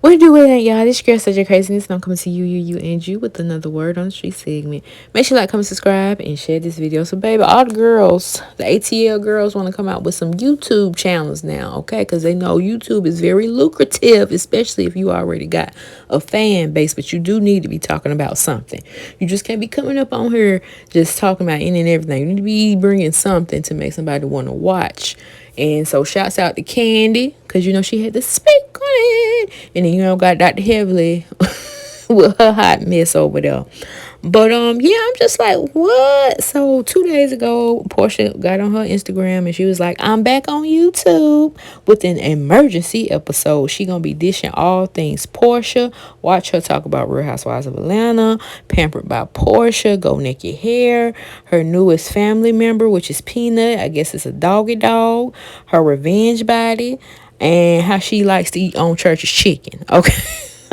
What do it, y'all? This girl such a craziness, and I'm coming to and you with another word on the street segment. Make sure you like, comment, subscribe, and share this video. So, baby, all the girls, the ATL girls, want to come out with some YouTube channels now, okay? Because they know YouTube is very lucrative, especially if you already got a fan base. But you do need to be talking about something. You just can't be coming up on here just talking about any and everything. You need to be bringing something to make somebody want to watch. And so shouts out to Candy, because you know she had to speak on it. And then you know got Dr. Heavily with her hot mess over there. But yeah, I'm just like, what? So 2 days ago, Porsha got on her Instagram and she was like, I'm back on YouTube with an emergency episode. She gonna be dishing all things Porsha. Watch her talk about Real Housewives of Atlanta, Pampered by Porsha, Go Naked Hair, her newest family member, which is Peanut. I guess it's a doggy dog. Her revenge body, and how she likes to eat on church's chicken. Okay.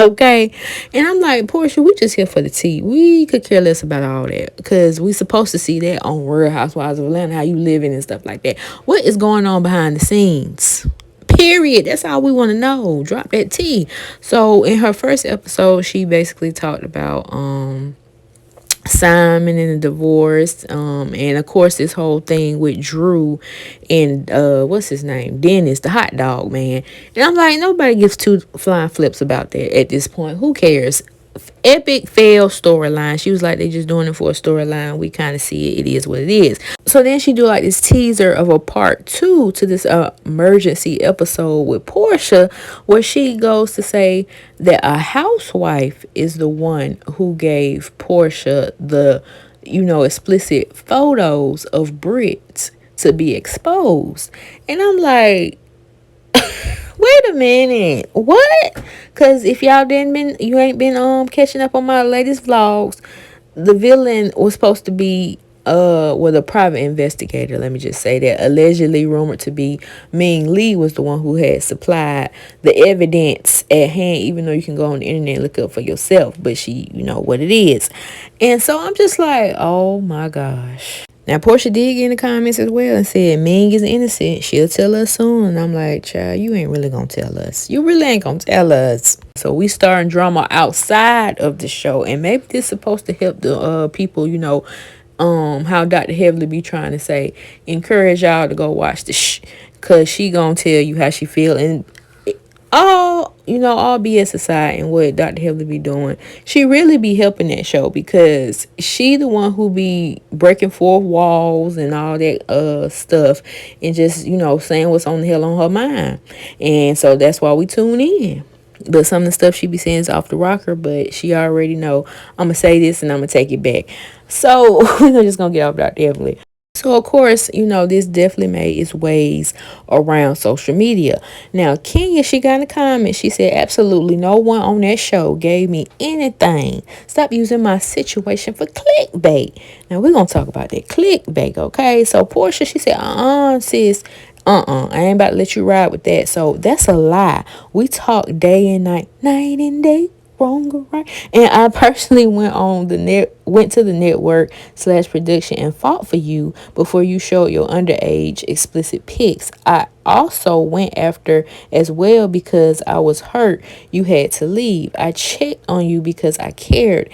Okay. And I'm like, Porsha, we just here for the tea. We could care less about all that. Because we supposed to see that on Real Housewives of Atlanta, how you living and stuff like that. What is going on behind the scenes? Period. That's all we want to know. Drop that tea. So in her first episode, she basically talked about Simon and the divorce, and of course this whole thing with Drew and what's his name, Dennis, the hot dog man. And I'm like, nobody gives two flying flips about that at this point. Who cares? Epic fail storyline. She was like, they just doing it for a storyline. We kind of see it. It is what it is. So then she do like this teaser of a part 2 to this emergency episode with Porsha, where she goes to say that a housewife is the one who gave Porsha the, explicit photos of Brit to be exposed. And I'm like, wait a minute, what? Because if y'all you ain't been catching up on my latest vlogs, the villain was supposed to be the private investigator, let me just say that, allegedly rumored to be Ming Lee, was the one who had supplied the evidence at hand, even though you can go on the internet and look up for yourself, but she, you know what it is. And so I'm just like, oh my gosh. Now, Porsha did get in the comments as well and said, Ming is innocent. She'll tell us soon. And I'm like, child, you ain't really going to tell us. You really ain't going to tell us. So we starting drama outside of the show. And maybe this is supposed to help the people, how Dr. Heavily be trying to say, encourage y'all to go watch the because she going to tell you how she feel. And all BS aside and what Dr. Heavily be doing, she really be helping that show, because she the one who be breaking fourth walls and all that stuff, and just saying what's on the hell on her mind. And so that's why we tune in. But some of the stuff she be saying is off the rocker, but she already know I'm gonna say this and I'm gonna take it back. So we're just gonna get off Dr. Heavily. So, of course, this definitely made its ways around social media. Now, Kenya, she got in the comments. She said, absolutely no one on that show gave me anything. Stop using my situation for clickbait. Now, we're going to talk about that clickbait, okay? So, Porsha, she said, sis, I ain't about to let you ride with that. So, that's a lie. We talk day and night, night and day. Wrong or right. And I personally went to the network / production and fought for you before you showed your underage explicit pics. I also went after as well because I was hurt you had to leave. I checked on you because I cared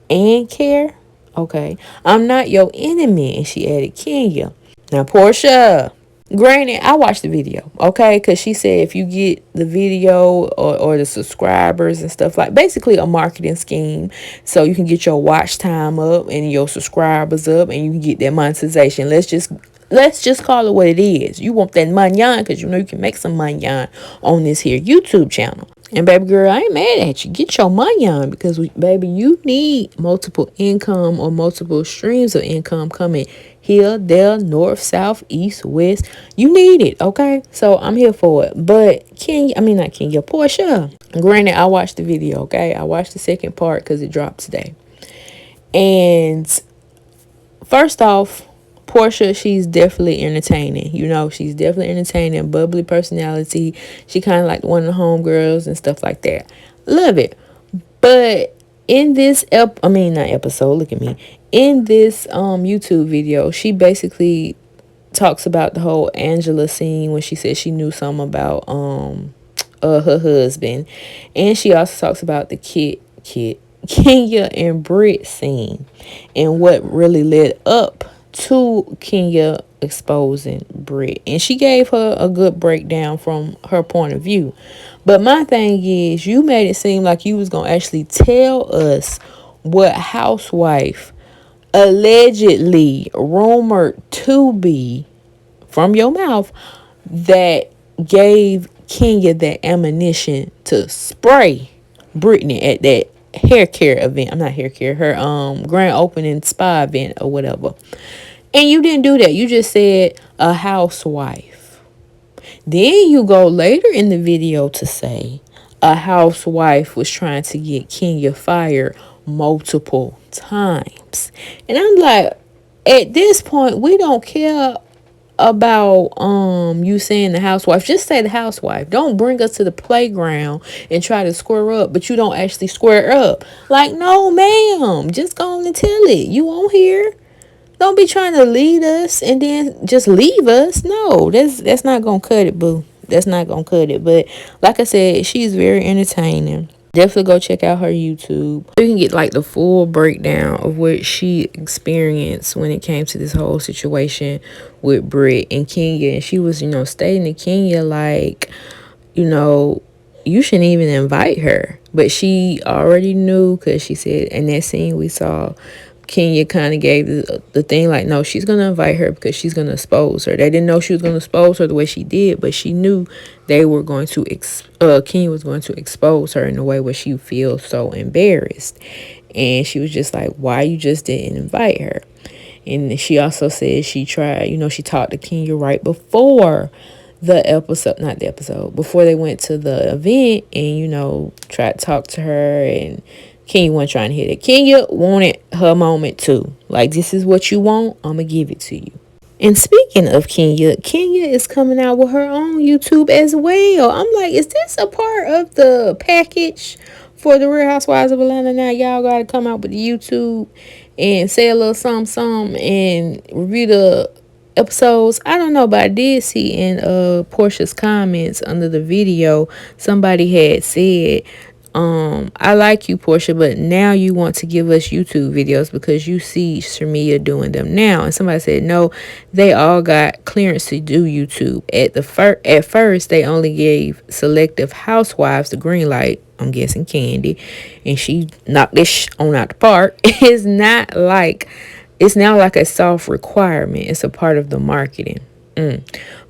and care. Okay, I'm not your enemy. And she added, Kenya. Now, Porsha, granted, I watched the video, okay? Because she said if you get the video or the subscribers and stuff, like basically a marketing scheme, so you can get your watch time up and your subscribers up and you can get that monetization. Let's just call it what it is. You want that money because you can make some money on this here YouTube channel. And baby girl, I ain't mad at you. Get your money on, because baby, you need multiple income or multiple streams of income coming here, there, north, south, east, west. You need it, okay? So I'm here for it. But not Kenya, Porsha. Granted, I watched the video, okay? I watched the second part because it dropped today. And first off, Porsha, she's definitely entertaining. She's definitely entertaining, bubbly personality. She kind of like one of the homegirls and stuff like that. Love it. But in this not episode, look at me. In this YouTube video, she basically talks about the whole Angela scene when she said she knew something about her husband. And she also talks about the kid Kenya and Brit scene and what really led up to Kenya exposing Brit. And she gave her a good breakdown from her point of view. But my thing is, you made it seem like you was gonna actually tell us what housewife allegedly rumored to be from your mouth that gave Kenya that ammunition to spray Brittany at that hair care event. I'm not hair care, her grand opening spa event or whatever. And you didn't do that. You just said a housewife. Then you go later in the video to say a housewife was trying to get Kenya fired multiple times. And I'm like, at this point, we don't care about you saying the housewife. Just say the housewife. Don't bring us to the playground and try to square up, but you don't actually square up. Like, no ma'am, just go on and tell it. You on here. Don't be trying to lead us and then just leave us. No, that's not gonna cut it, boo. That's not gonna cut it. But like I said, she's very entertaining. Definitely go check out her YouTube. You can get like the full breakdown of what she experienced when it came to this whole situation with Brit and Kenya. And she was, stating to Kenya like, you know, you shouldn't even invite her. But she already knew because she said in that scene we saw Kenya kind of gave the thing like, no, she's going to invite her because she's going to expose her. They didn't know she was going to expose her the way she did, but she knew they were going to, Kenya was going to expose her in a way where she feels so embarrassed. And she was just like, why you just didn't invite her? And she also said she tried, she talked to Kenya right before the episode, not the episode, before they went to the event and, tried to talk to her, and Kenya wasn't trying to hit it. Kenya wanted her moment too. Like, this is what you want, I'm going to give it to you. And speaking of Kenya, Kenya is coming out with her own YouTube as well. I'm like, is this a part of the package for the Real Housewives of Atlanta now? Y'all got to come out with the YouTube and say a little something and review the episodes. I don't know, but I did see in Porsha's comments under the video, somebody had said, I like you, Porsha, but now you want to give us YouTube videos because you see Shamia doing them now. And somebody said, no, they all got clearance to do YouTube. At first, they only gave selective housewives the green light. I'm guessing Candy, and she knocked this on out the park. It's now like a soft requirement. It's a part of the marketing.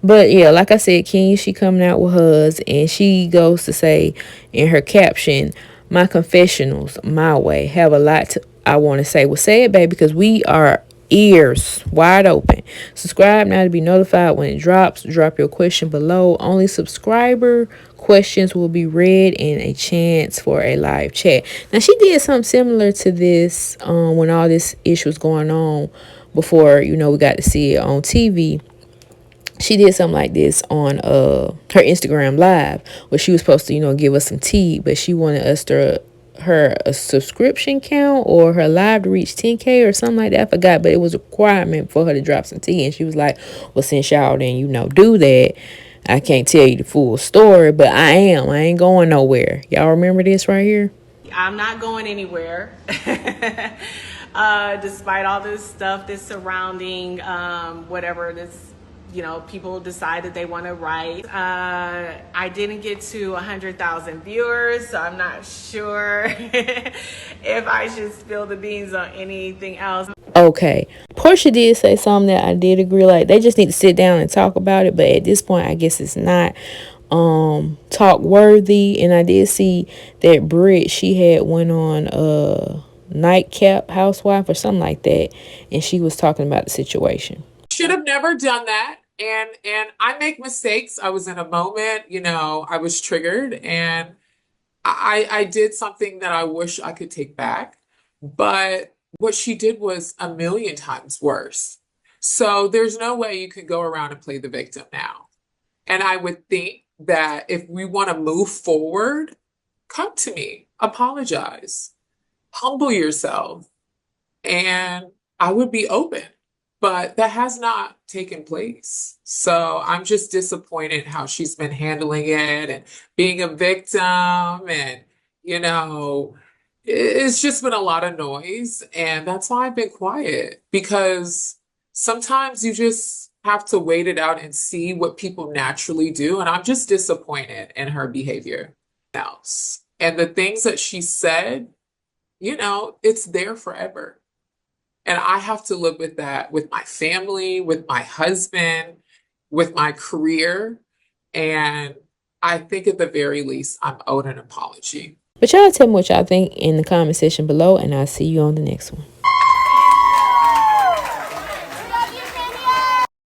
But yeah, like I said, Kenya, she coming out with hers, and she goes to say in her caption, my confessionals, my way, have a lot I want to say. Well, say it, baby, because we are ears wide open. Subscribe now to be notified when it drops. Drop your question below. Only subscriber questions will be read and a chance for a live chat. Now, she did something similar to this when all this issue was going on before, we got to see it on TV. She did something like this on her Instagram live where she was supposed to, give us some tea, but she wanted us to her a subscription count or her live to reach 10K or something like that. I forgot, but it was a requirement for her to drop some tea. And she was like, well, since y'all didn't, do that, I can't tell you the full story, but I ain't going nowhere. Y'all remember this right here? I'm not going anywhere. Despite all this stuff that's surrounding whatever this, people decide that they want to write. I didn't get to 100,000 viewers, so I'm not sure if I should spill the beans on anything else. Okay, Porsha did say something that I did agree, like they just need to sit down and talk about it, but at this point I guess it's not talk worthy. And I did see that Brit, she had went on Nightcap Housewife or something like that, and she was talking about the situation. Should have never done that. And I make mistakes. I was in a moment, I was triggered, and I did something that I wish I could take back. But what she did was a million times worse. So there's no way you can go around and play the victim now. And I would think that if we want to move forward, come to me, apologize, humble yourself, and I would be open. but that has not taken place. So I'm just disappointed how she's been handling it and being a victim. And, you know, it's just been a lot of noise. And that's why I've been quiet, because sometimes you just have to wait it out and see what people naturally do. And I'm just disappointed in her behavior else. And the things that she said, it's there forever. And I have to live with that with my family, with my husband, with my career. And I think at the very least, I'm owed an apology. But y'all tell me what y'all think in the comment section below, and I'll see you on the next one.